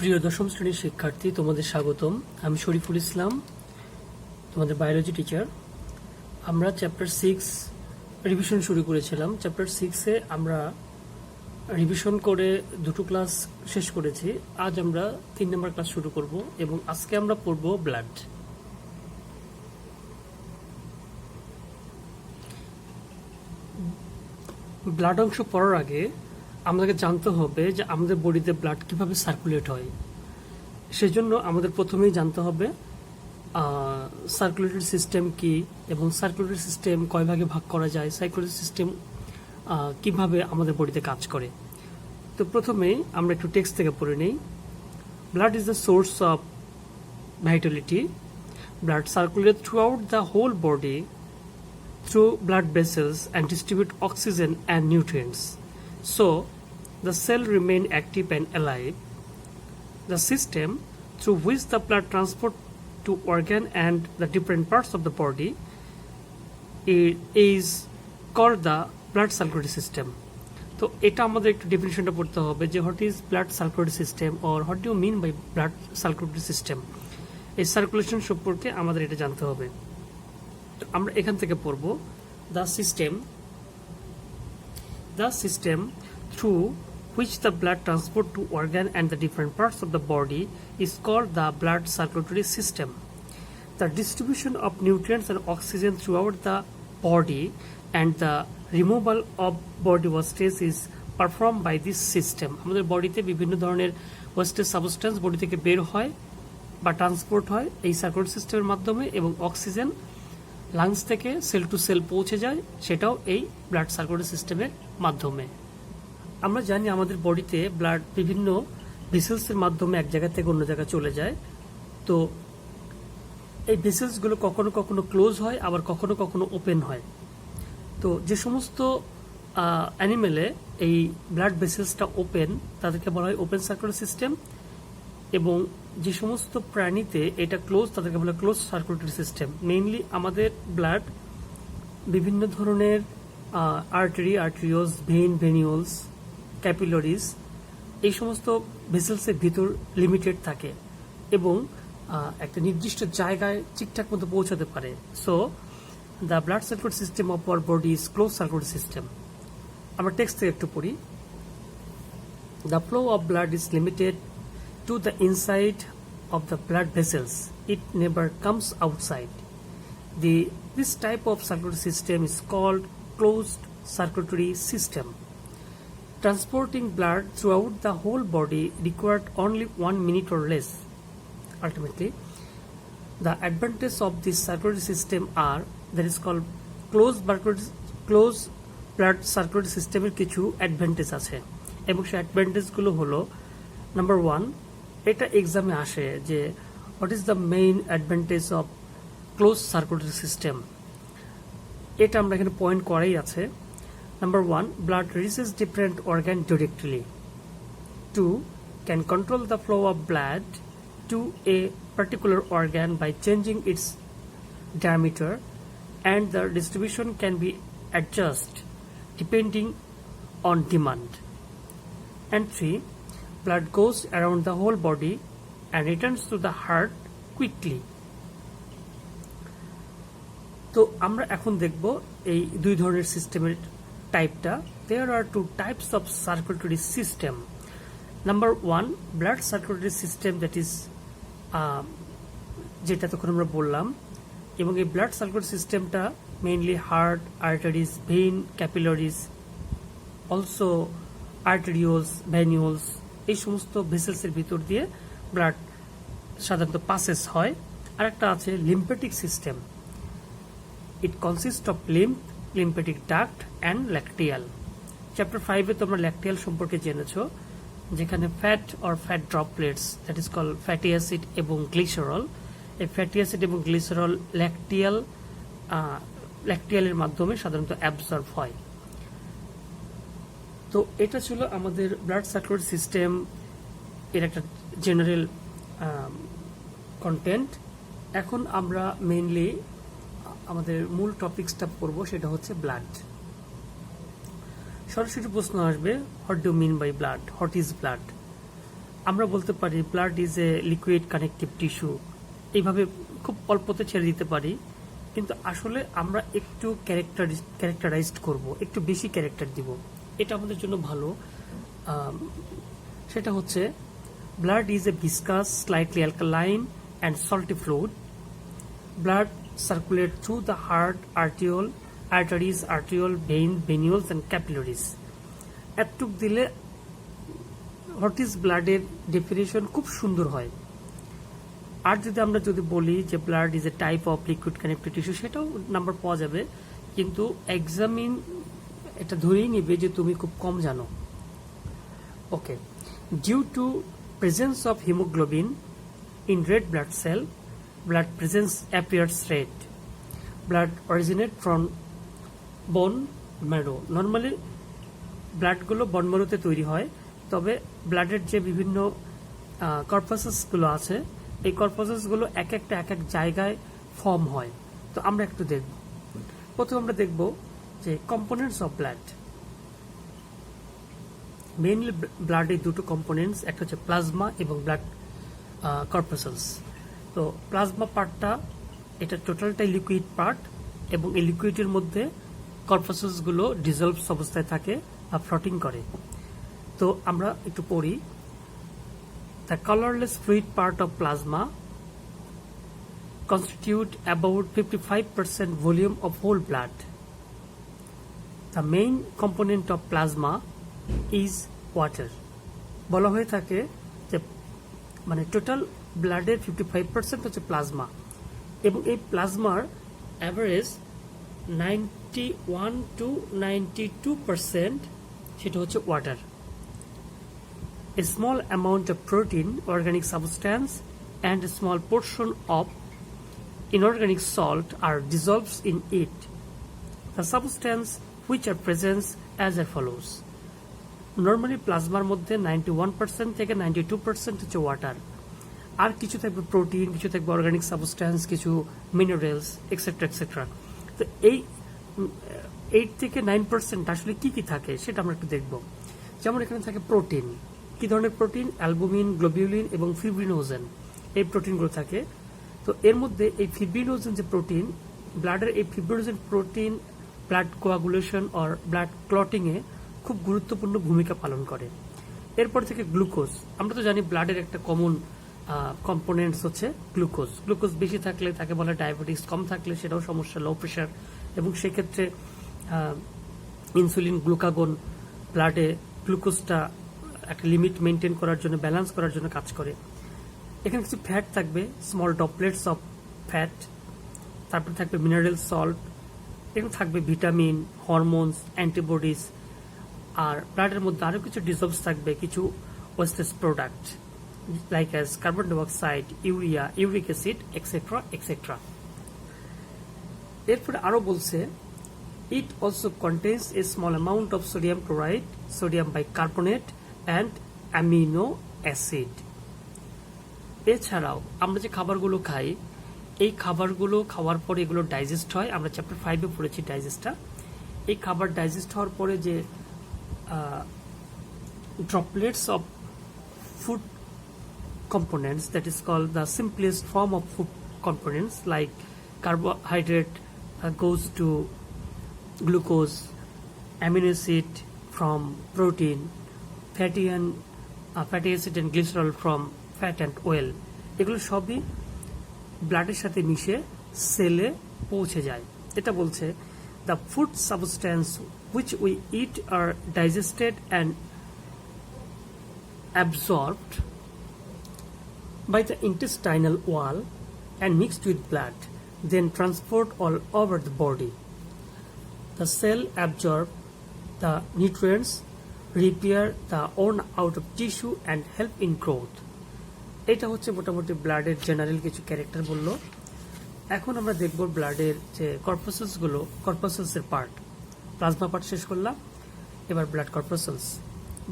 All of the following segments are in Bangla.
প্রিয় দশম শ্রেণীর শিক্ষার্থী, তোমাদের স্বাগতম। আমি শরীফুল ইসলাম, তোমাদের বায়োলজি টিচার। আমরা চ্যাপ্টার 6 রিভিশন শুরু করেছিলাম। চ্যাপ্টার 6-এ আমরা রিভিশন করে দুটো ক্লাস শেষ করেছি। আজ আমরা 3 নম্বর ক্লাস শুরু করব এবং আজকে আমরা পড়ব ব্লাড। ব্লাড অংশ পড়ার আগে আমাদেরকে জানতে হবে যে আমাদের বডিতে ব্লাড কিভাবে সার্কুলেট হয়। সেজন্য আমাদের প্রথমেই জানতে হবে সার্কুলেটরি সিস্টেম কি এবং সার্কুলেটরি সিস্টেম কয় ভাগে ভাগ করা যায়, সার্কুলেটরি সিস্টেম কিভাবে আমাদের বডিতে কাজ করে। তো প্রথমেই আমরা একটু টেক্সট থেকে পড়ে নেই। Blood is the source of vitality. Blood circulate throughout the whole body through blood vessels and distribute oxygen and nutrients. So, the cell remain active and alive. The system through which the blood transport to organ and the different parts of the body is called the blood circulatory system. তো এটা আমাদের একটু ডেফিনিশনটা পড়তে হবে যে what is blood circulatory system or what do mean by blood circulatory system. এই সার্কুলেশন সম্পর্কে আমাদের এটা জানতে হবে। আমরা এখান থেকে পড়ব the system through which the blood transport to organ and the different parts of the body is called the blood circulatory system. The distribution of nutrients and oxygen throughout the body and the removal of body wastage is performed by this system. আমাদের বডিতে বিভিন্ন ধরনের ওয়েস্টেজ সাবস্টেন্স বডি থেকে বের হয় বা ট্রান্সপোর্ট হয় এই সার্কুলেটরি সিস্টেমের মাধ্যমে, এবং অক্সিজেন লাংস থেকে সেল টু সেল পৌঁছে যায়, সেটাও এই ব্লাড সার্কুলেটরি সিস্টেমের মাধ্যমে। আমরা জানি আমাদের বডিতে ব্লাড বিভিন্ন ভেসেলসের মাধ্যমে এক জায়গা থেকে অন্য জায়গায় চলে যায়। তো এই ভেসেলসগুলো কখনো কখনো ক্লোজ হয়, আবার কখনো কখনো ওপেন হয়। তো যে সমস্ত অ্যানিমেলে এই ব্লাড ভেসেলসটা ওপেন তাদেরকে বলা হয় ওপেন সার্কুলেটরি সিস্টেম, এবং যে সমস্ত প্রাণীতে এটা ক্লোজ তাদেরকে বলা হয় ক্লোজ সার্কুলেটরি সিস্টেম। মেইনলি আমাদের ব্লাড বিভিন্ন ধরনের আর্টারি, আর্টেরিওস, ভেইন, ভেনিউলস, ক্যাপিলারিজ এই সমস্ত ভেসেলসের ভিতর লিমিটেড থাকে এবং একটা নির্দিষ্ট জায়গায় ঠিকঠাক মতো পৌঁছাতে পারে। So the blood circulatory system of our body is close circulatory system. আমরা টেক্সট থেকে একটু পড়ি। The flow of blood is limited to the inside of the blood vessels. It never comes outside. This type of circulatory system is called closed circulatory system. Transporting blood throughout the whole body required only 1 minute or less. Ultimately, the advantages of this circulatory system are that is called closed blood circulatory system এর কিছু অ্যাডভান্টেজ আছে, এবং সেই অ্যাডভান্টেজগুলো হলো নাম্বার 1, এটা এক্সামে আসে যে what is the main advantage of close circulatory system. এটা আমরা এখানে পয়েন্ট করাই আছে। Number 1, blood reaches different organ directly. 2, can control the flow of blood to a particular organ by changing its diameter, and the distribution can be adjusted depending on demand. And 3, blood goes around the whole body and returns to the heart quickly. তো আমরা এখন দেখব এই দুই ধরনের সিস্টেমের টাইপটা। There are 2 types of circulatory system. Number 1, blood circulatory system, that is যেটা তখন আমরা বললাম, এবং এই ব্লাড সার্কুলেটরি সিস্টেমটা mainly heart, arteries, vein, capillaries, also arterioles, venules এই সমস্ত ভেসেলসের ভিতর দিয়ে ব্লাড সাধারণত পাসেস হয়। আর একটা আছে lymphatic system. It consist of lymphatic duct and lacteal. Chapter 5-এ তোমরা ল্যাকটিয়াল সম্পর্কে জেনেছো, যেখানে fat or fat droplets, that is call fatty acid এবং গ্লিসারল। এই ফ্যাটি অ্যাসিড এবং গ্লিসারল ল্যাকটিয়ালের মাধ্যমে সাধারণত অ্যাবজর্ব হয়। তো এটা ছিল আমাদের ব্লাড সার্কুলেটরি সিস্টেম এর একটা জেনারেল কন্টেন্ট। এখন আমরা মেইনলি আমাদের মূল টপিকসটা পড়ব, সেটা হচ্ছে ব্লাড। সরাসরি প্রশ্ন আসবে, what do mean by blood, what is blood. আমরা বলতে পারি blood is a liquid connective tissue, এইভাবে খুব অল্পতে ছেড়ে দিতে পারি, কিন্তু আসলে আমরা একটু ক্যারেক্টারাইজড করব, একটু বেশি ক্যারেক্টার দিব, এটা আমাদের জন্য ভালো। সেটা হচ্ছে blood is A viscous, slightly alkaline and salty fluid. Blood circulate through the heart, arteries, arteriole, veins, venules and capillaries. এতটুক দিলে হোয়াট ইজ ব্লাডের ডেফিনেশন খুব সুন্দর হয়। আর যদি বলি যে blood is A type of liquid connective tissue, সেটাও নাম্বার পাওয়া যাবে, কিন্তু এক্সামিন এটা ধরেই নিবে যে তুমি খুব কম জানো। Okay, due to presence of haemoglobin in red blood cell, blood presence appears red. Blood originate from bone marrow. Normally ব্লাডগুলো বন ম্যারোতে তৈরি হয়, তবে ব্লাডের যে বিভিন্ন কর্পাসেসগুলো আছে, এই কর্পাসেসগুলো এক এক জায়গায় ফর্ম হয়। তো আমরা একটু দেখব। প্রথমে আমরা দেখব যে কম্পোনেন্টস অফ ব্লাড। মেইনলি ব্লাডের দুটো কম্পোনেন্টস, একটা হচ্ছে প্লাজমা এবং ব্লাড কর্পাসেলস। তো প্লাজমা পার্টটা, এটা টোটালটাই লিকুইড পার্ট, এবং এই লিকুইডের মধ্যে কর্পাসেসগুলো ডিজলভস অবস্থায় থাকে বা ফ্লোটিং করে। তো আমরা একটু পড়ি। The colourless fluid part of plasma constitute about 55% volume of whole blood. The main component of plasma is water. বলা হয়ে থাকে যে মানে টোটাল ব্লাডের 55% হচ্ছে প্লাজমা, এবং এই প্লাজমার অ্যাভারেজ 91 to 92% সেটা হচ্ছে water. A small amount of protein, organic substance, and a small portion of inorganic salt are dissolved in it. The substance which are present as follows. Normally প্লাজমার মধ্যে 91% থেকে 92% হচ্ছে ওয়াটার, আর কিছু থাকবে প্রোটিন, কিছু থাকবে অর্গানিক সাবস্ট্যান্স, কিছু মিনারেলস, এক্সেট্রা এক্সেট্রা। তো এই 8 থেকে 9% আসলে কি কি থাকে সেটা আমরা একটু দেখব। যেমন এখানে থাকে প্রোটিন। কি ধরনের প্রোটিন? অ্যালবুমিন, গ্লোবিউলিন এবং ফিব্রিনোজেন, এই প্রোটিনগুলো থাকে। তো এর মধ্যে এই ফিব্রিনোজেন যে প্রোটিন, ব্লাডের এই fibrinogen protein blood coagulation or blood ক্লটিংয়ে খুব গুরুত্বপূর্ণ ভূমিকা পালন করে। এরপর থেকে গ্লুকোজ। আমরা তো জানি ব্লাডের একটা কমন কম্পোনেন্টস হচ্ছে গ্লুকোজ। গ্লুকোজ বেশি থাকলে তাকে বলে ডায়াবেটিস, কম থাকলে সেটাও সমস্যা, লো প্রেশার, এবং সেক্ষেত্রে ইনসুলিন, গ্লুকাগন ব্লাডে গ্লুকোজটা একটা লিমিট মেনটেন করার জন্য, ব্যালেন্স করার জন্য কাজ করে। এখানে কিছু ফ্যাট থাকবে, স্মল ড্রপলেটস অফ ফ্যাট, তারপরে থাকবে মিনারেল সল্ট, এখানে থাকবে ভিটামিন, হরমোনস, অ্যান্টিবডিজ, আর ব্লাডের মধ্যে আরও কিছু ডিজলভস থাকবে, কিছু wastage product like as carbon dioxide, urea, uric acid, etcetera etcetera. এরপরে আরও বলছে it also contains a small amount of sodium chloride, sodium bicarbonate and amino acid. এছাড়াও আমরা যে খাবারগুলো খাই, এই খাবারগুলো খাওয়ার পরে এগুলো ডাইজেস্ট হয়। আমরা চ্যাপ্টার 5-এ পড়েছি ডাইজেস্টটা। এই খাবার ডাইজেস্ট হওয়ার পরে যে droplets of food components, that is called the simplest form of food components, like carbohydrate goes to glucose, amino acid from protein, fatty acid and glycerol from fat and oil, এগুলো সবই ব্লাডের সাথে মিশে সেলে পৌঁছে যায়। এটা বলছে the food substance which we eat are digested and absorbed by the intestinal wall and mixed with blood, then transport all over the body. The cell absorb the nutrients, repair the worn out of tissue and help in growth. এটা হচ্ছে মোটামুটি ব্লাডের জেনারেল কিছু ক্যারেক্টার বললো। এখন আমরা দেখব ব্লাডের যে কর্পাসেলসগুলো, কর্পাসেলসের পার্ট। প্লাজমা পার্ট শেষ করলাম, এবার blood corpuscles.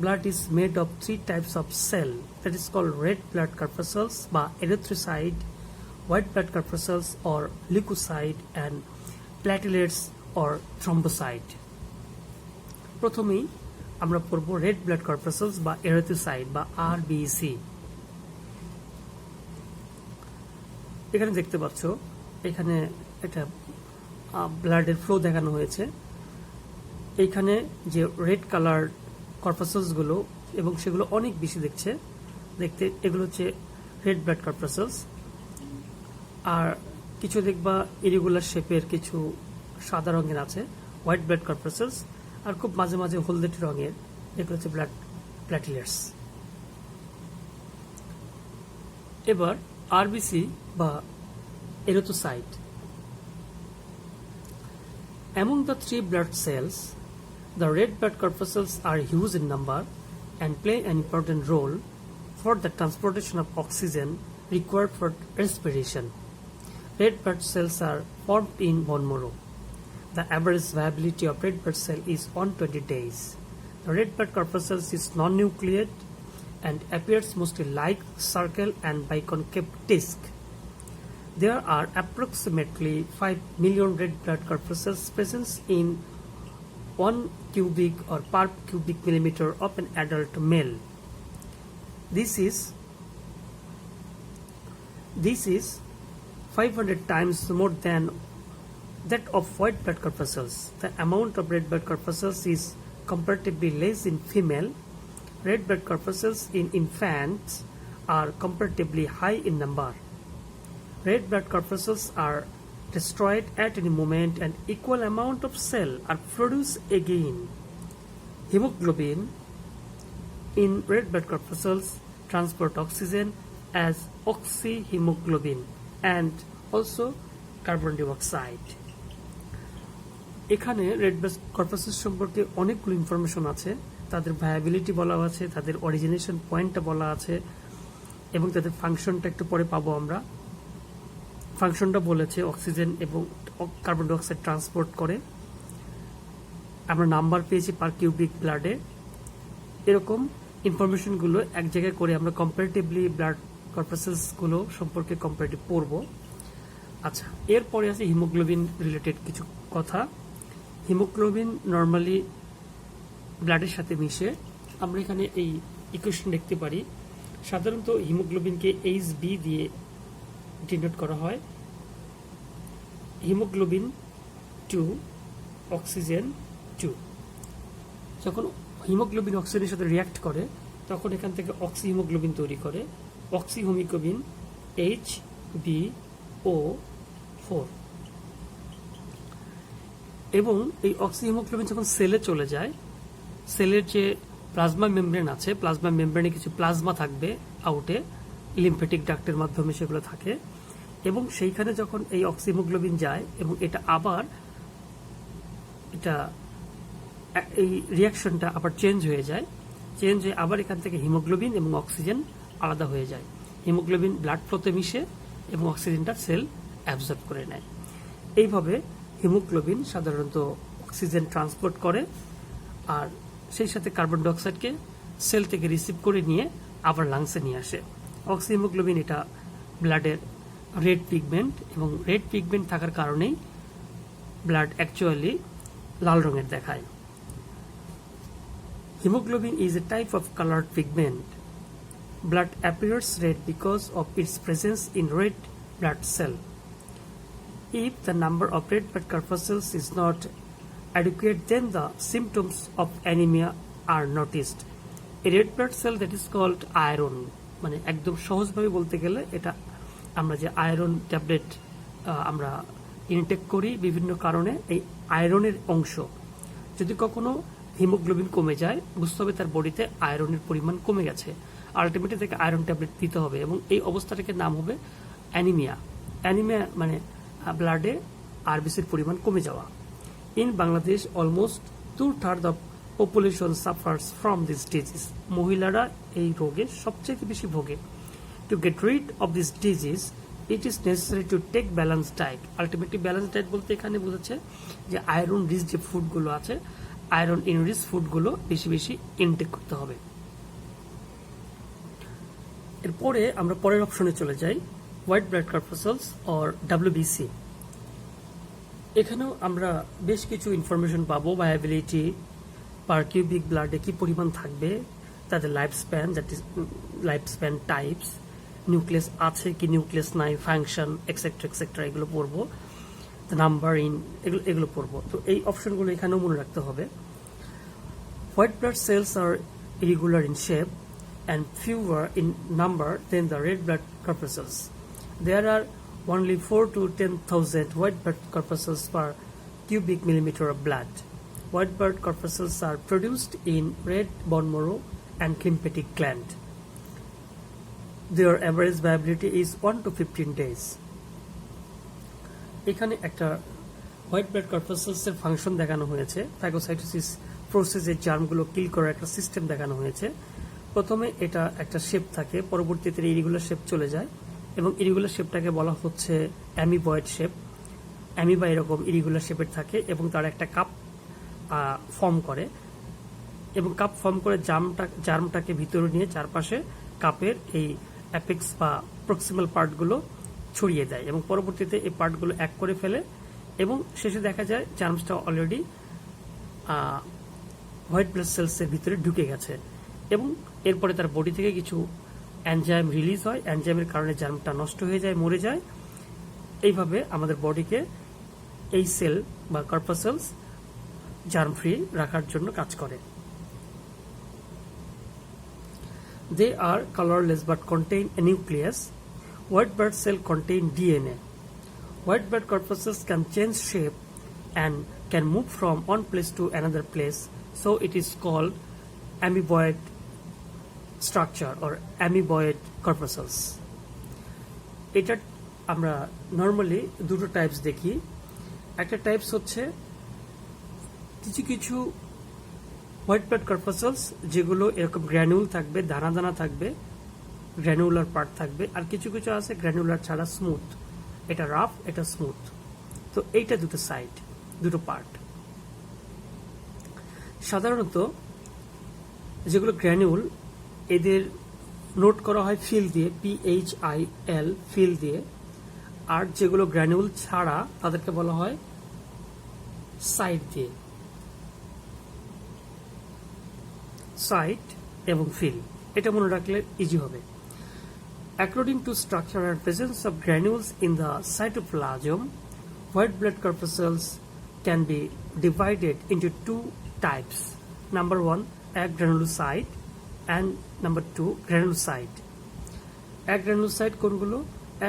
Blood is made of 3 types of cell, that is called red blood corpuscles বা erythrocyte, white blood corpuscles or leukocyte, and platelets or thrombocyte. প্রথমেই আমরা পড়ব রেড ব্লাড কর্পাসেলস বা এরিথ্রোসাইট বা RBC। এখানে দেখতে পাচ্ছ এখানে একটা ব্লাডের ফ্লো দেখানো হয়েছে। এইখানে যে রেড কালার কর্পাসেলসগুলো এবং সেগুলো অনেক বেশি দেখতে এগুলো হচ্ছে রেড ব্লাড কর্পাসেলস। আর কিছু দেখবা ইরেগুলার শেপের কিছু সাদা রঙের আছে হোয়াইট ব্লাড কর্পাসেলস, আর খুব মাঝে মাঝে হলদেটে রঙের এগুলো হচ্ছে ব্লাড প্ল্যাটিলেটস। এবার আরবিসি বা erythrocyte. Among the three blood cells, the red blood corpuscles are huge in number and play an important role for the transportation of oxygen required for respiration. Red blood cells are formed in bone marrow. The average viability of red blood cell is 120 days. The red blood corpuscles is non-nucleate and appears mostly like circle and biconcave disc. There are approximately 5 million red blood corpuscles present in 1 cubic or per cubic millimeter of an adult male. This is 500 times more than that of white blood corpuscles. The amount of red blood corpuscles is comparatively less in female. Red blood corpuscles in infants are comparatively high in number. Red blood corpuscles are destroyed at any moment and equal amount of cell are produced again. Hemoglobin in red blood corpuscles transport oxygen as oxyhemoglobin and also carbon dioxide. এখানে রেড ব্লাড কর্পাসেলস সম্পর্কে অনেকগুলো ইনফরমেশন আছে, তাদের ভায়াবিলিটি বলা আছে, তাদের অরিজিনেশন পয়েন্টটা বলা আছে এবং তাদের ফাংশনটা একটু পরে পাবো আমরা। ফাংশনটা বলেছে অক্সিজেন এবং কার্বন ডাইঅক্সাইড ট্রান্সপোর্ট করে। আমরা নাম্বার পেয়েছি পার কিউবিক ব্লাডে। এরকম ইনফরমেশনগুলো এক জায়গায় করে আমরা কম্পারেটিভলি ব্লাড কর্পাসেলসগুলো সম্পর্কে কম্পারেটিভ পড়ব। আচ্ছা, এরপরে আছে হিমোগ্লোবিন রিলেটেড কিছু কথা। হিমোগ্লোবিন নর্মালি ব্লাডের সাথে মিশে। আমরা এখানে এই ইকুয়েশন দেখতে পারি। সাধারণত হিমোগ্লোবিনকে HB দিয়ে ডিনোট করা হয়। Haemoglobin 2 oxygen 2। যখন হিমোগ্লোবিন অক্সিজেনের সাথে রিয়াক্ট করে তখন এখান থেকে অক্সিহিমোগ্লোবিন তৈরি করে। অক্সিহিমোগ্লোবিন HbO4 এবং এই অক্সিহিমোগ্লোবিন যখন সেলে চলে যায়, সেলের যে প্লাজমা মেমব্রেন আছে, প্লাজমা মেমব্রেনে কিছু প্লাজমা থাকবে আউটে, লিম্ফেটিক ডাক্টের মাধ্যমে সেগুলো থাকে এবং সেইখানে যখন এই অক্সিহিমোগ্লোবিন যায় এবং এটা আবার এই রিয়াকশনটা আবার চেঞ্জ হয়ে আবার এখান থেকে হিমোগ্লোবিন এবং অক্সিজেন আলাদা হয়ে যায়। হিমোগ্লোবিন ব্লাড ফ্লোতে মিশে এবং অক্সিজেনটা সেল অ্যাবজর্ব করে নেয়। এইভাবে হিমোগ্লোবিন সাধারণত অক্সিজেন ট্রান্সপোর্ট করে আর সেই সাথে কার্বন ডাইঅক্সাইডকে সেল থেকে রিসিভ করে নিয়ে আবার লাংসে নিয়ে আসে। অক্সিহিমোগ্লোবিন এটা ব্লাডের রেড পিগমেন্ট এবং রেড পিগমেন্ট থাকার কারণেই ব্লাড অ্যাকচুয়ালি লাল রঙের দেখায়। Hemoglobin is a type of colored pigment. Blood appears red because of its presence in red blood cell. If the number of red blood corpuscles is not adequate, then the symptoms of anemia are noticed. A red blood cell that is called iron, মানে একদম সহজভাবে বলতে গেলে এটা আমরা যে আয়রন ট্যাবলেট আমরা ইনটেক করি বিভিন্ন কারণে, এই আয়রনের অংশ যদি কখনো হিমোগ্লোবিন কমে যায় বুঝতে হবে তার বডিতে আয়রনের পরিমাণ কমে গেছে, আলটিমেটলি তাকে আয়রন ট্যাবলেট দিতে হবে এবং এই অবস্থাটাকে নাম হবে অ্যানিমিয়া। অ্যানিমিয়া মানে ব্লাডে আরবিসির পরিমাণ কমে যাওয়া। In Bangladesh almost 2/3 of population suffers from this disease. মহিলারা এই রোগে সবচেয়ে বেশি ভোগে। To get rid of this disease it is necessary to take balance diet. Ultimately balance diet বলতে এখানে বোঝাচ্ছে যে আয়রন রিচ যে ফুডগুলো আছে, আয়রন ইন রিচ ফুডগুলো বেশি বেশি ইনটেক করতে হবে। এরপরে আমরা পরের অপশনে চলে যাই, white blood corpuscles or WBC। এখানেও আমরা বেশ কিছু ইনফরমেশন পাবো, ভায়াবিলিটি, পার কিউবিক ব্লাডে কি পরিমাণ থাকবে, তাদের life span, that is life span types nucleus আছে কি নিউক্লিয়াস নাই, ফাংশন এক্সেট্রা এগুলো পড়বো, দ্য নাম্বার ইন এগুলো পড়বো। তো এই অপশনগুলো এখানেও মনে রাখতে হবে। হোয়াইট ব্লাড সেলস আর irregular in shape and fewer in number than the red blood corpuscles. There are only 4 to 10,000 white blood corpuscles per cubic millimeter of blood. White blood corpuscles are produced in red bone marrow and lymphatic gland. Their average viability is 1 to 15 days. এখানে একটা হোয়াইট ব্লাড কর্পাসেলস এর ফাংশন দেখানো হয়েছে, ফ্যাগোসাইটোসিস প্রসেসে জার্মগুলো কিল করার একটা সিস্টেম দেখানো হয়েছে। প্রথমে এটা একটা শেপ থাকে, পরবর্তীতে ইরিগুলার শেপ চলে যায় এবং ইরিগুলার শেপটাকে বলা হচ্ছে অ্যামিবয়েড শেপ। অ্যামিবা এরকম ইরিগুলার শেপের থাকে এবং তার একটা কাপ ফর্ম করে এবং কাপ ফর্ম করে জার্মটাকে ভিতরে নিয়ে চারপাশে কাপের এই অ্যাপেক্স বা প্রক্সিমাল পার্টগুলো ছড়িয়ে দেয় এবং পরবর্তীতে এই পার্টগুলো এক করে ফেলে এবং শেষে দেখা যায় জার্মসটা অলরেডি হোয়াইট ব্লাড সেলসের ভিতরে ঢুকে গেছে এবং এরপরে তার বডি থেকে কিছু এনজাইম রিলিজ হয়, এনজাইমের কারণে জার্মটা নষ্ট হয়ে যায়, মরে যায়। এইভাবে আমাদের বডিকে এই সেল বা কর্পাসেলস জার্ম ফ্রি রাখার জন্য কাজ করে। They are colorless but contain a nucleus. White blood cell contain DNA. White blood corpuscles can change shape and can move from one place to another place, so it is called amoeboid structure or amoeboid corpuscles. এটা আমরা নর্মালি দুটো টাইপস দেখি। একটা টাইপস হচ্ছে কিছু কিছু হোয়াইট ব্লাড কর্পাসেলস যেগুলো এরকম গ্র্যানুল থাকবে, দানা দানা থাকবে, গ্র্যানুলার পার্ট থাকবে, আর কিছু কিছু আছে গ্র্যানুলার ছাড়া স্মুথ, এটা রাফ এটা স্মুথ। তো এইটা দুটো সাইড, দুটো পার্ট। সাধারণত যেগুলো গ্র্যানুল এদের নোট করা হয় ফিল দিয়ে, PHIL ফিল দিয়ে, আর যেগুলো গ্র্যানুল ছাড়া তাদেরকে বলা হয় সাইট দিয়ে, সাইট এবং ফিল। এটা মনে রাখলে ইজি হবে। According to structure and presence of granules in the cytoplasm, white blood corpuscles can be divided into two types. Number 1, agranulocyte, and number 2, granulocyte. Agranulocyte কোনগুলো?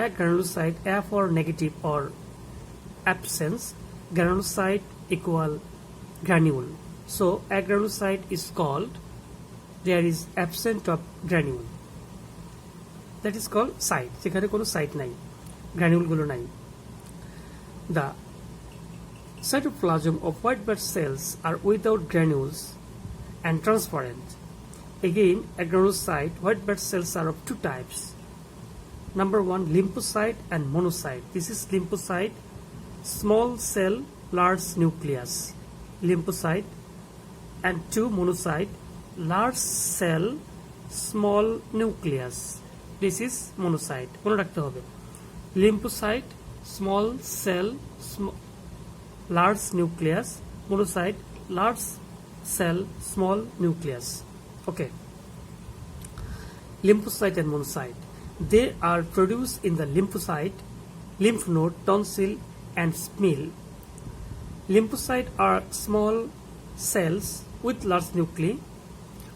Agranulocyte, A for negative or absence, granulocyte equal granule. So agranulocyte is called there is absent of granule. That is called site. যেখানে কোনো সাইট নাই, গ্র্যানুলগুলো নাই। The cytoplasm of white blood cells are without granules and transparent. Again, agranulocyte white blood cells are of two types. Number 1, lymphocyte and monocyte. This is lymphocyte, small cell, large nucleus. Lymphocyte. And 2, monocyte, large cell, small nucleus. This is monocyte. মনে রাখতে হবে lymphocyte, small cell, large nucleus, monocyte, large cell, small nucleus. Okay. Lymphocyte and monocyte. They are produced in the lymphocyte, lymph node, tonsil, and spleen. Lymphocyte are small cells with large nuclei.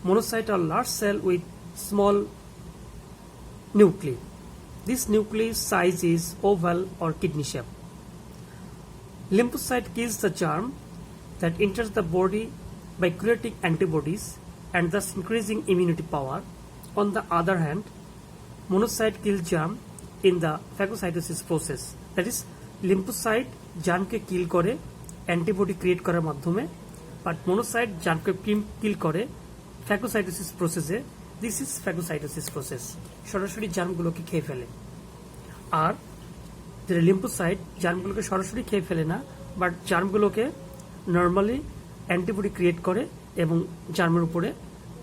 Monocyte are large cell with small nuclei. This nuclei size is oval or kidney shape. Lymphocyte kills the germ that enters the body by creating antibodies and thus increasing immunity power. On the other hand, monocyte kills germ in the phagocytosis process. That is, lymphocyte germকে kill করে antibody create করার মাধ্যমে, but monocyte germকে kill করে phagocytosis process-এ। This is phagocytosis process. সরাসরি জার্মগুলোকে খেয়ে ফেলে। আর যেটা লিম্ফোসাইট জার্মগুলোকে সরাসরি খেয়ে ফেলে না, বাট জার্মগুলোকে নর্মালি অ্যান্টিবডি ক্রিয়েট করে এবং জার্মের উপরে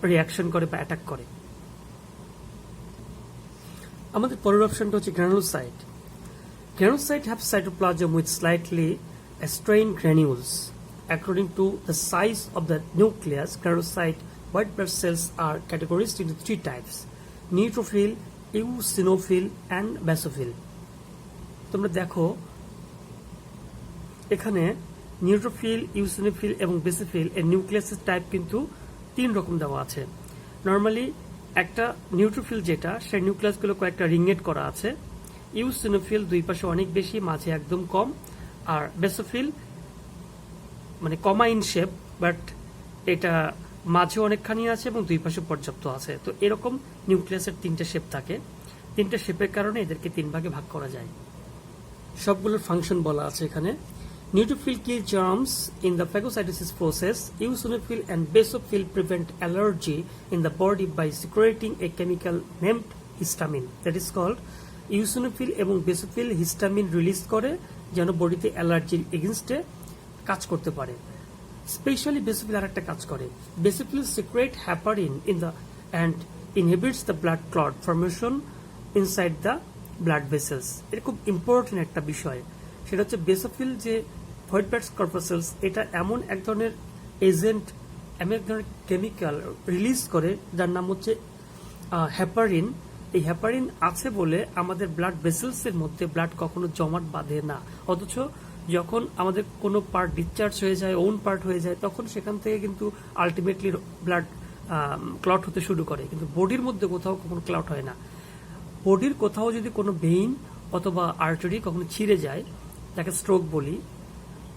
রিয়াকশন করে বা অ্যাটাক করে। আমাদের পরের অপশনটা হচ্ছে granulocyte. Granulocytes have cytoplasm with slightly strained granules. According to the size of the nucleus, granulocyte white blood cells are categorized into three types: neutrophil, eosinophil and ব্যাসোফিল। তোমরা দেখো এখানে নিউট্রোফিল, ইউসিনোফিল এবং বেসোফিল এর নিউক্লিয়াসের টাইপ কিন্তু 3 রকম দেওয়া আছে। নর্মালি একটা নিউট্রোফিল যেটা, সেই নিউক্লিয়াসগুলো কয়েকটা রিংনেট করা আছে। ইউসিনোফিল দুই পাশে অনেক বেশি, মাঝে একদম কম। আর বেসোফিল মানে কমা ইন শেপ, বাট এটা মাঝে অনেকখানি আছে এবং দুই পাশে পর্যাপ্ত আছে। তো এরকম নিউক্লিয়াসের 3টে শেপ থাকে। 3টে শেপের কারণে এদেরকে 3 ভাগে ভাগ করা যায়। সবগুলোর ফাংশন বলা আছে এখানে। Neutrophil kill germs in the phagocytosis process. Eosinophil and basophil prevent allergy in the body by secreting a chemical named histamine. That is called eosinophil এবং basophil histamine রিলিজ করে যেন বডিতে অ্যালার্জির এগেইনস্টে কাজ করতে পারে। স্পেশালি বেসোফিল আরেকটা কাজ করে। Basophil secret heparin in the and inhibits the blood clot formation inside the blood vessels. এটা খুব ইম্পর্টেন্ট একটা বিষয়। সেটা হচ্ছে বেসোফিল যে হোয়াইট ব্লাড কর্পাসেলস, এটা এমন এক ধরনের এজেন্ট, এমন এক ধরনের কেমিক্যাল রিলিজ করে যার নাম হচ্ছে হ্যাপারিন। এই হ্যাপারিন আছে বলে আমাদের ব্লাড ভেসেলস এর মধ্যে ব্লাড কখনো জমাট বাঁধে না। অথচ যখন আমাদের কোনো পার্ট ডিসচার্জ হয়ে যায়, ওন পার্ট হয়ে যায়, তখন সেখান থেকে কিন্তু আলটিমেটলি ব্লাড ক্লট হতে শুরু করে। কিন্তু বডির মধ্যে কোথাও কখনো ক্লট হয় না। বডির কোথাও যদি কোনো ভেইন অথবা আর্টারি কখনো ছিঁড়ে যায়, যাকে স্ট্রোক বলি,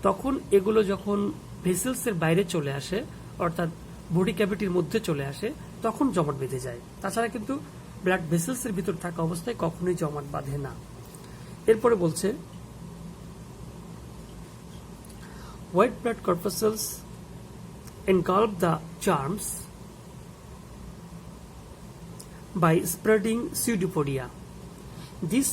তখন এগুলো যখন ভেসেলস এর বাইরে চলে আসে, অর্থাৎ বডি ক্যাভিটির মধ্যে চলে আসে, তখন জমাট বেঁধে যায়। তাছাড়া কিন্তু ব্লাড ভেসেলস এর ভিতর থাকা অবস্থায় কখনোই জমাট বাঁধে না। এরপরে বলছে white blood corpuscles engulf the germs by spreading pseudopodia. This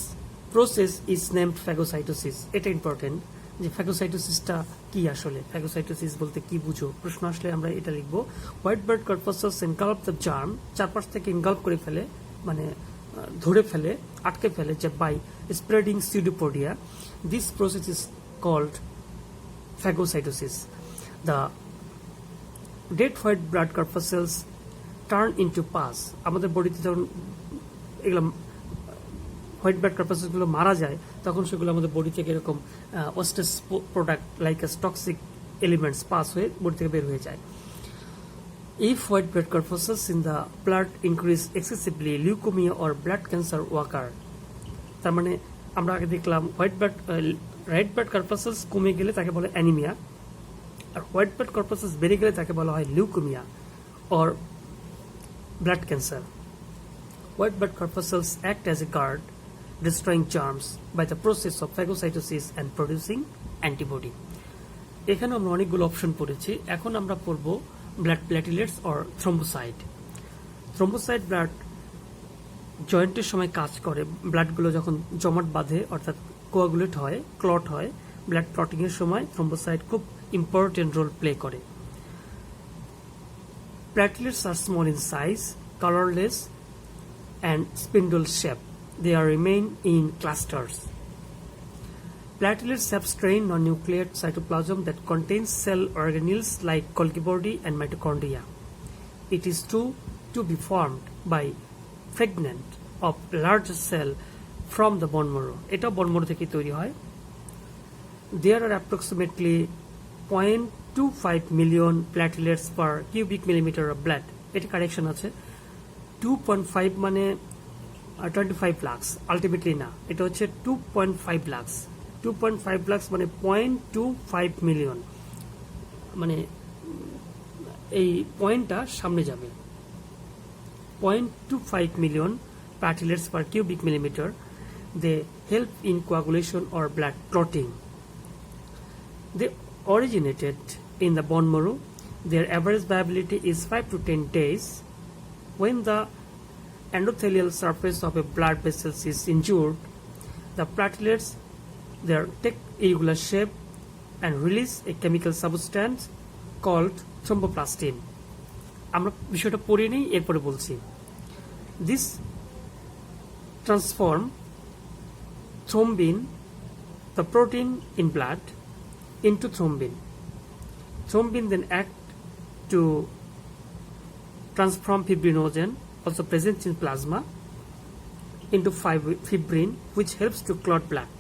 process is named phagocytosis. এটা ইম্পর্টেন্ট যে ফ্যাগোসাইটোসিসটা কি আসলে, ফ্যাগোসাইটোসিস বলতে কি বুঝো, প্রশ্ন আসলে আমরা এটা লিখবো। White blood corpuscles engulf the germ, চারপাশ থেকে এনগালফ করে ফেলে, মানে ধরে ফেলে, আটকে ফেলে, যে by spreading pseudopodia. This process is called phagocytosis. The dead white blood corpuscles turn into pus. আমাদের বডিতে যখন এগুলো হোয়াইট ব্লাড কর্পাসেলস গুলো মারা যায়, তখন সেগুলো আমাদের বডি থেকে এরকম wastage product like toxic elements pass হয়ে বডি থেকে বের হয়ে যায়। If white blood corpuscles in the blood increase excessively, leukemia or blood cancer occur. তার মানে আমরা আগে দেখলাম রেড ব্লাড কর্পাসেলস কমে গেলে তাকে বলে অ্যানিমিয়া, আর হোয়াইট ব্লাড কর্পাসেলস বেড়ে গেলে তাকে বলা হয় leukaemia or blood cancer. White blood corpuscles act as a guard, destroying germs by the process of phagocytosis and producing antibody. এখানে আমরা অনেকগুলো অপশন পড়েছি। এখন আমরা পড়ব blood platelets or thrombocyte. Thrombocyte blood জয়েন্টের সময় কাজ করে। ব্লাডগুলো যখন জমাট বাঁধে, অর্থাৎ কোয়াগুলেট হয়, ক্লট হয়, ব্লাড ক্লটিং এর সময় থ্রম্বোসাইট খুব ইম্পর্টেন্ট রোল প্লে করে। Platelets are small in size, colourless and spindle shape. They are remain in clusters. Platelets have strain on nuclear cytoplasm that contains cell organelles like Golgi body and mitochondria. It is true to be formed by fragment of large cell from the bone marrow. এটা bone marrow থেকে তৈরি হয়। There are approximately 0.25 million platelets per cubic millimeter of blood. এটা কারেকশন আছে। 2.5 মানে 25 লাখ, আলটিমেটলি না, এটা হচ্ছে 2.5 লাখ। 2.5 লাখ মানে 0.25 মিলিয়ন, মানে এই পয়েন্টটা সামনে যাবে। 0.25 million platelets per cubic millimeter. They help in coagulation or blood clotting. They originated in the bone marrow. Their average viability is 5 to 10 days. When the endothelial surface of a blood vessel is injured, the platelets take irregular shape and release a chemical substance called thromboplastin. আমরা বিষয়টা পড়ে নেই, এরপরে বলছি। This transform thrombin, the protein in blood, into thrombin. Thrombin then act to transform fibrinogen, also present in plasma, into fibrin which helps to clot blood.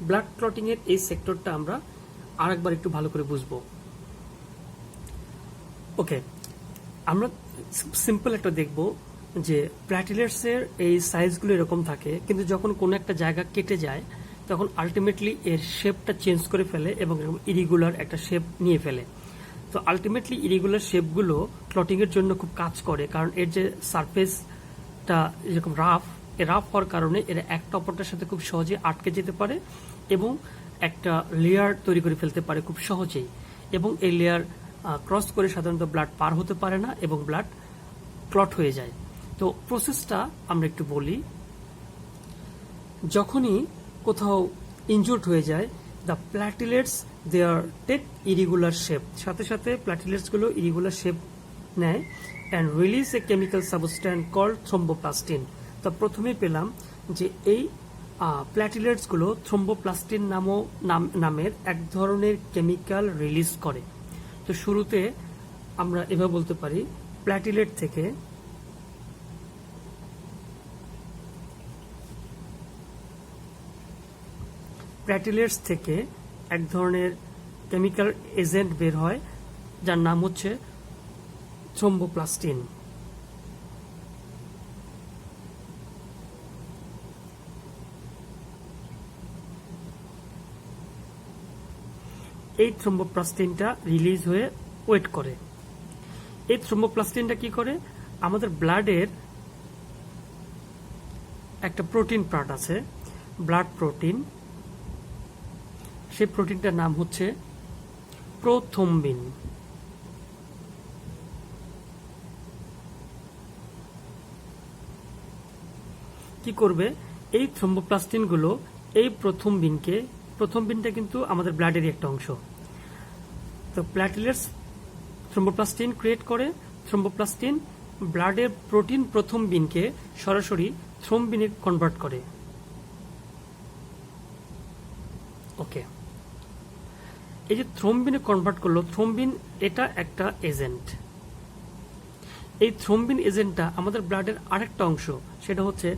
Blood clotting এর এই সেক্টরটা আমরা আরেকবার একটু ভালো করে বুঝবো। ওকে, আমরা সিম্পল একটা দেখব যে প্ল্যাটিলেটস এর এই সাইজগুলো এরকম থাকে, কিন্তু যখন কোনো একটা জায়গা কেটে যায় তখন আলটিমেটলি এর শেপটা চেঞ্জ করে ফেলে এবং ইরিগুলার একটা শেপ নিয়ে ফেলে। তো আলটিমেটলি ইরিগুলার শেপগুলো ক্লটিং এর জন্য খুব কাজ করে, কারণ এর যে সারফেসটা যেরকম রাফ হওয়ার কারণে এরা একটা অপরটার সাথে খুব সহজে আটকে যেতে পারে এবং একটা লেয়ার তৈরি করে ফেলতে পারে খুব সহজেই, এবং এই লেয়ার ক্রস করে সাধারণত ব্লাড পার হতে পারে না এবং ব্লাড ক্লট হয়ে যায়। তো প্রসেসটা আমরা একটু বলি। যখনই কোথাও ইনজুর্ড হয়ে যায়, the platelets their take irregular shape, সাথে সাথে প্ল্যাটিলেটসগুলো ইরিগুলার শেপ নেয় and release a chemical substance called thromboplastin. তো প্রথমেই পেলাম যে এই প্ল্যাটিলেটসগুলো থ্রোম্বোপ্লাস্টিন নামের এক ধরনের কেমিক্যাল রিলিজ করে। তো শুরুতে আমরা এভাবে বলতে পারি, প্ল্যাটিলেটস থেকে এক ধরনের কেমিক্যাল এজেন্ট বের হয় যার নাম হচ্ছে থ্রোম্বোপ্লাস্টিন। এই থ্রোম্বোপ্লাস্টিনটা রিলিজ হয়ে ওয়েট করে। এই থ্রোম্বোপ্লাস্টিনটা কি করে, আমাদের ব্লাডের একটা প্রোটিন পার্ট আছে, ব্লাড প্রোটিন, সেই প্রোটিনটার নাম হচ্ছে প্রোথ্রম্বিন। কি করবে, এই থ্রোম্বোপ্লাস্টিনগুলো এই প্রোথ্রম্বিনটা কিন্তু আমাদের ব্লাডেরই একটা অংশ। তো প্ল্যাটিলেটস থ্রোম্বোপ্লাস্টিন ক্রিয়েট করে, থ্রোম্বোপ্লাস্টিন ব্লাডের প্রোটিন প্রোথ্রম্বিনকে সরাসরি থ্রোম্বিনে কনভার্ট করে। ওকে, এই যে থ্রোম্বিনে কনভার্ট করলো, থ্রোম্বিন এটা একটা এজেন্ট। এই থ্রোম্বিন এজেন্টটা আমাদের ব্লাডের আরেকটা অংশ, সেটা হচ্ছে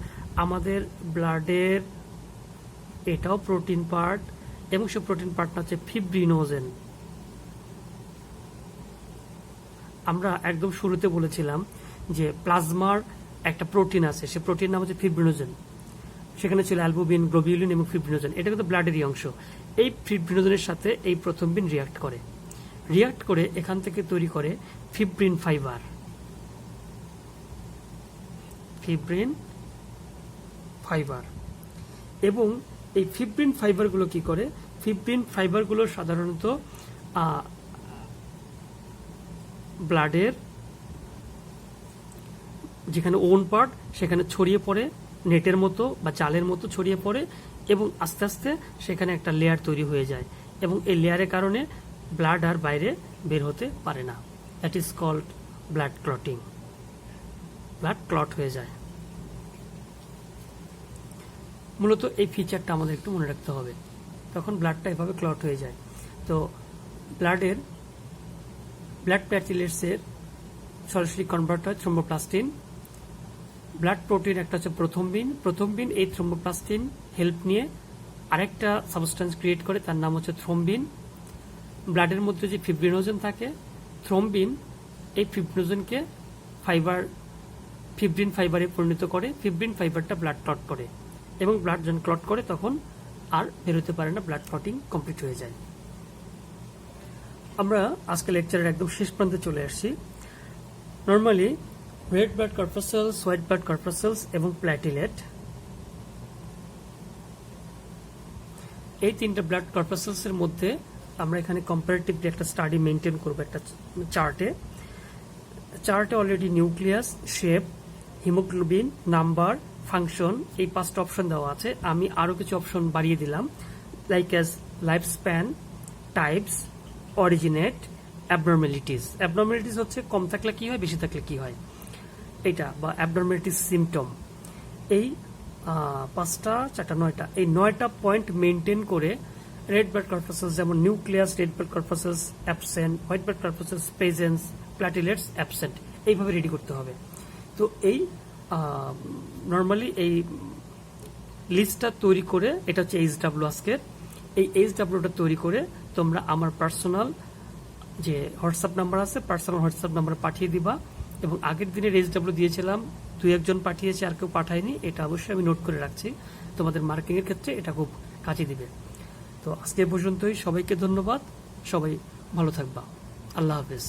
আমাদের ব্লাডের এটাও প্রোটিন পার্ট, এবং সে প্রোটিন পার্টটা হচ্ছে ফিব্রিনোজেন। আমরা একদম শুরুতে বলেছিলাম যে প্লাজমার একটা প্রোটিন আছে, সে প্রোটিন নাম হচ্ছে ফিব্রিনোজেন। সেখানে ছিল অ্যালবুমিন, গ্লোবিউলিন এবং ফিব্রিনোজেন। এটা কিন্তু ব্লাডেরই অংশ। এই ফিব্রিনোজেনের সাথে এই প্রোথ্রম্বিন রিয়াক্ট করে এখান থেকে তৈরি করে ফিব্রিন ফাইবার। এবং এই ফিব্রিন ফাইবারগুলো কি করে, ফিব্রিন ফাইবারগুলো সাধারণত ব্লাডের যেখানে ওন পার্ট সেখানে ছড়িয়ে পড়ে, নেটের মতো বা জালের মতো ছড়িয়ে পড়ে, এবং আস্তে আস্তে সেখানে একটা লেয়ার তৈরি হয়ে যায়, এবং এই লেয়ারের কারণে ব্লাড আর বাইরে বের হতে পারে না। That is called blood clotting. Blood clot হয়ে যায়। মূলত এই ফিচারটা আমাদের একটু মনে রাখতে হবে, তখন ব্লাডটা এভাবে ক্লট হয়ে যায়। তো ব্লাড প্ল্যাটিলেটসের সরাসরি কনভার্ট হয় থ্রোম্বোপ্লাস্টিন। ব্লাড প্রোটিন একটা হচ্ছে প্রোথ্রম্বিন এই থ্রোম্বোপ্লাস্টিন হেল্প নিয়ে আরেকটা সাবস্টেন্স ক্রিয়েট করে, তার নাম হচ্ছে থ্রোম্বিন। ব্লাডের মধ্যে যে ফিব্রিনোজেন থাকে, থ্রোম্বিন এই ফিব্রিনোজেনকে ফিব্রিন ফাইবারে পরিণত করে। ফিব্রিন ফাইবারটা ব্লাড ক্লট করে, এবং ব্লাড যখন ক্লট করে তখন আর বেরোতে পারে না, ব্লাড ক্লটিং কমপ্লিট হয়ে যায়। আমরা আজকে লেকচারের একদম শেষ প্রান্তে চলে আসছি। Normally red blood corpuscles, white blood corpuscles এবং প্ল্যাটিলেট, এই তিনটা ব্লাড কর্পাসেলস এর মধ্যে আমরা এখানে কম্পারেটিভলি একটা স্টাডি মেনটেন করবো একটা চার্টে already nucleus, shape, haemoglobin, number, function, এই 5টা অপশন দেওয়া আছে। আমি আরো কিছু অপশন বাড়িয়ে দিলাম, like as life span, types, originate, abnormalities হচ্ছে কম থাকলে কি হয়, বেশি থাকলে কি হয়, এটা বা অ্যাবনর্মালিটিস সিমটম। এই 5টা 4টা 9টা, এই 9টা পয়েন্ট মেনটেন করে রেড ব্লাড কর্পাসেলস যেমন nucleus, red blood corpuscles absent, white blood corpuscles presence, platelets absent, এইভাবে রেডি করতে হবে। তো এই নর্মালি এই লিস্টটা তৈরি করে, এটা হচ্ছে HW আজকের, এই HWটা তৈরি করে তোমরা আমার পার্সোনাল যে হোয়াটসঅ্যাপ নাম্বার আছে, পার্সোনাল হোয়াটসঅ্যাপ নাম্বার পাঠিয়ে দিবা। এবং আগের দিনের HW দিয়েছিলাম, 2-1 পাঠিয়েছে, আর কেউ পাঠায়নি, এটা অবশ্যই আমি নোট করে রাখছি। তোমাদের মার্কিং এর ক্ষেত্রে এটা খুব কাজে দিবে। তো আজকে পর্যন্তই, সবাইকে ধন্যবাদ, সবাই ভালো থাকবা, আল্লাহ হাফেজ।